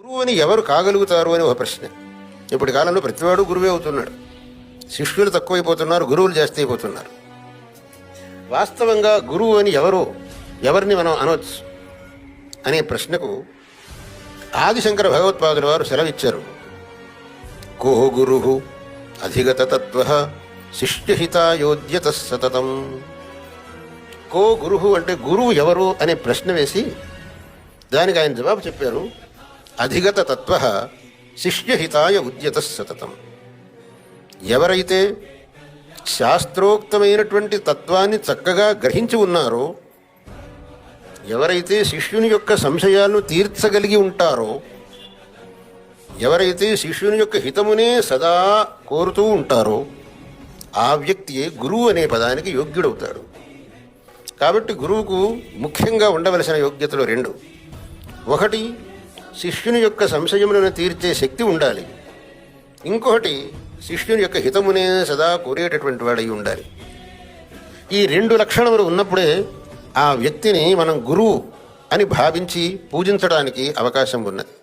గురువు అని ఎవరు కాగలుగుతారు అని ఒక ప్రశ్న. ఇప్పటి కాలంలో ప్రతివాడు గురువే అవుతున్నాడు. శిష్యులు తక్కువైపోతున్నారు, గురువులు జాస్తి అయిపోతున్నారు. వాస్తవంగా గురువు అని ఎవరిని మనం అనవచ్చు అనే ప్రశ్నకు ఆదిశంకర భగవత్పాదుల వారు సెలవిచ్చారు. కో గురు అధిగత తత్వ శిష్యహితాయోద్యత సతతం. కో గురు అంటే గురువు ఎవరు అనే ప్రశ్న వేసి దానికి ఆయన జవాబు చెప్పారు. అధిగత తత్వ శిష్యహితాయ ఉద్యత సతతం. ఎవరైతే శాస్త్రోక్తమైనటువంటి తత్వాన్ని చక్కగా గ్రహించి ఉన్నారో, ఎవరైతే శిష్యుని యొక్క సంశయాలను తీర్చగలిగి ఉంటారో, ఎవరైతే శిష్యుని యొక్క హితమునే సదా కోరుతూ ఉంటారో ఆ వ్యక్తియే గురువు అనే పదానికి యోగ్యుడవుతాడు. కాబట్టి గురువుకు ముఖ్యంగా ఉండవలసిన యోగ్యతలు రెండు. ఒకటి, శిష్యుని యొక్క సంశయములను తీర్చే శక్తి ఉండాలి. ఇంకొకటి, శిష్యుని యొక్క హితమునే సదా కోరేటటువంటి వాడై ఉండాలి. ఈ రెండు లక్షణములు ఉన్నప్పుడే ఆ వ్యక్తిని మనం గురువు అని భావించి పూజించడానికి అవకాశం ఉన్నది.